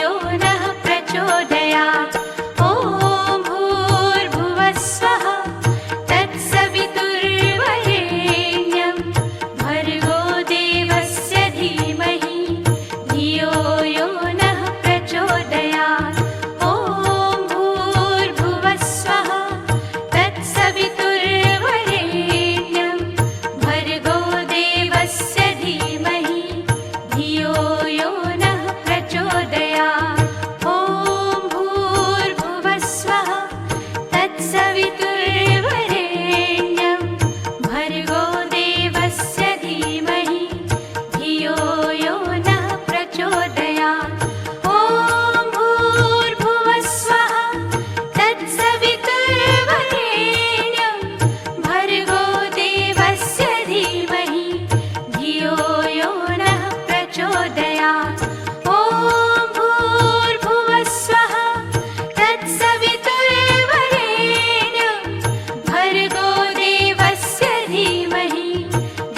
यो नः प्रचोदयात्। ॐ भूर्भुवः स्वः तत्सवितुर्वरेण्यं भर्गो देवस्य धीमहि धियो यो नः प्रचोदयात्। ॐ भूर्भुवः स्वः तत्सवितुर्वरेण्यं भर्गो देवस्य धीमहि धियो यो नः प्रचोदयात्। ॐ भूर्भुवः स्वः तत्सवितुर्वरेण्यं भर्गो देवस्य धीमहि धियो यो नः प्रचोदयात्। ॐ भूर्भुवः स्वः तत्सवितुर्वरेण्यं भर्गो देवस्य धीमहि धियो यो नः प्रचोदयात्। ॐ भूर्भुवः स्वः तत्सवितुर्वरेण्यं भर्गो देवस्य धीमहि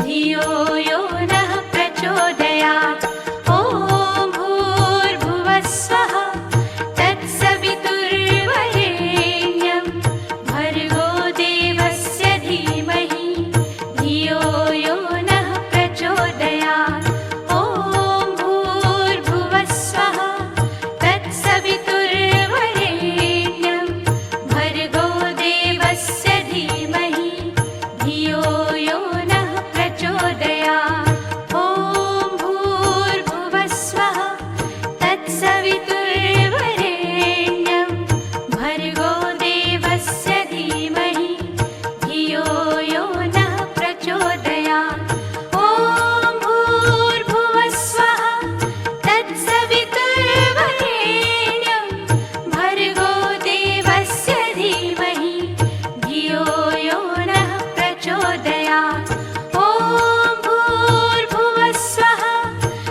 धियो यो नः प्रचोदयात्। ॐ भूर्भुवः स्वः तत्सवितुर्वरेण्यं भर्गो देवस्य धीमहि धियो यो नः प्रचोदयात्। ॐ भूर्भुवः स्वः तत्सवितुर्वरेण्यं भर्गो देवस्य धीमहि धियो यो नः प्रचोदयात्। ॐ भूर्भुवः स्वः तत्सवितुर्वरेण्यं भर्गो देवस्य धीमहि धियो यो नः प्रचोदयात्। ॐ भूर्भुवः स्वः तत्सवितुर्वरेण्यं भर्गो देवस्य धीमहि धियो यो नः प्रचोदयात्। ॐ भूर्भुवः स्वः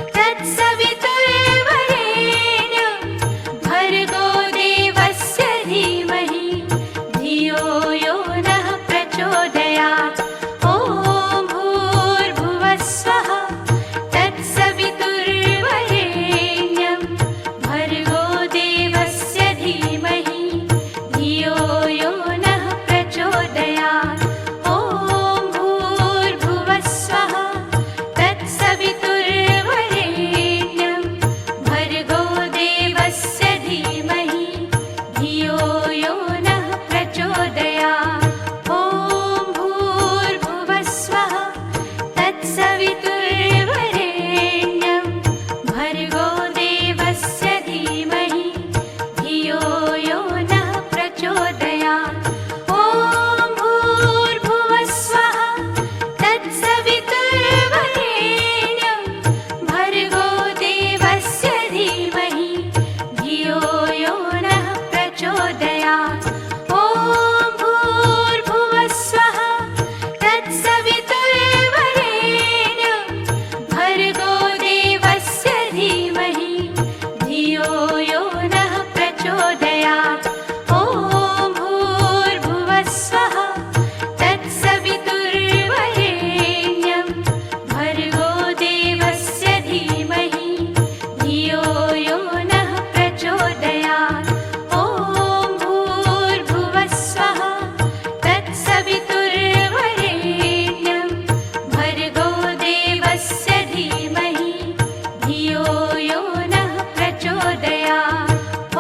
तत्सवितुर्वरेण्यं भर्गो देवस्य धीमहि धियो यो नः प्रचोदयात्। ॐ भूर्भुवः स्वः तत्सवितुर्वरेण्यं भर्गो देवस्य धीमहि धियो यो नः प्रचोदयात्। ॐ भूर्भुवः स्वः तत्सवितुर्वरेण्यं भर्गो देवस्य धीमहि धियो यो नः प्रचोदयात्। ॐ भूर्भुवः स्वः तत्सवितुर्वरेण्यं भर्गो देवस्य धीमहि धियो यो नः प्रचोदयात्। ॐ भूर्भुवः स्वः तत्सवितुर्वरेण्यं भर्गो देवस्य धीमहि धियो यो नः प्रचोदयात्। ॐ भूर्भुवः स्वः तत्सवितुर्वरेण्यं भर्गो देवस्य धीमहि धियो यो नः प्रचोदयात्। ॐ भूर्भुवः स्वः तत्सवितुर्वरेण्यं भर्गो देवस्य धीमहि धियो यो नः प्रचोदयात्। ॐ भूर्भुवः स्वः तत्सवितुर्वरेण्यं भर्गो देवस्य धीमहि धियो यो नः प्रचोदयात्। ॐ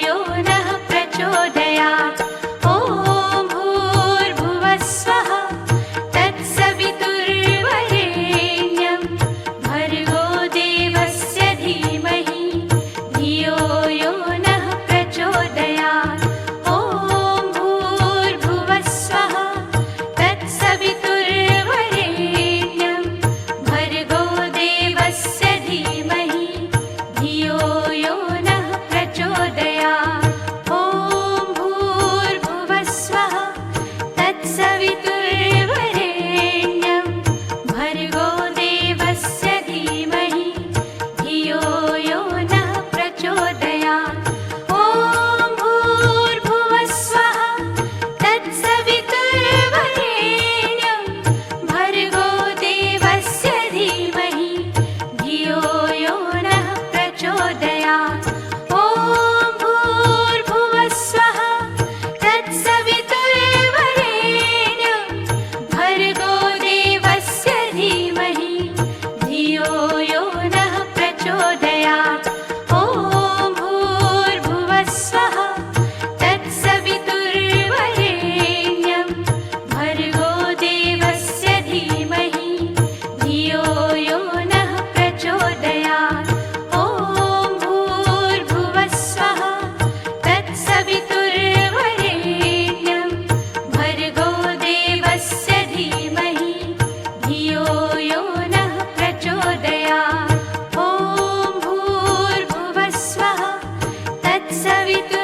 यो नः प्रचोदयात्। ॐ भूर्भुवः स्वः तत्सवितुर्वरेण्यं भर्गो देवस्य धीमहि धियो यो नः प्रचोदयात्। ॐ भूर्भुवः स्वः तत्सवितुर्वरेण्यं भर्गो देवस्य धीमहि धियो यो नः प्रचोदयात्। ॐ भूर्भुवः स्वः तत्सवितुर्वरेण्यं भर्गो देवस्य धीमहि धियो यो नः प्रचोदयात्। ॐ भूर्भुवः स्वः तत्सवितुर्वरेण्यं भर्गो देवस्य धीमहि धियो यो नः प्रचोदयात्। ॐ भूर्भुवः स्वः तत्सवितुर्वरेण्यं भर्गो देवस्य धीमहि धियो यो नः प्रचोदयात्। ॐ भूर्भुवः स्वः तत्सवितुर्वरेण्यं भर्गो देवस्य धीमहि धियो यो नः प्रचोदयात्। ॐ भूर्भुवः स्वः तत्सवितुर्वरेण्यं भर्गो देवस्य धीमहि धियो यो नः प्रचोदयात्। ॐ भूर्भुवः स्वः तत्सवितुर्वरेण्यं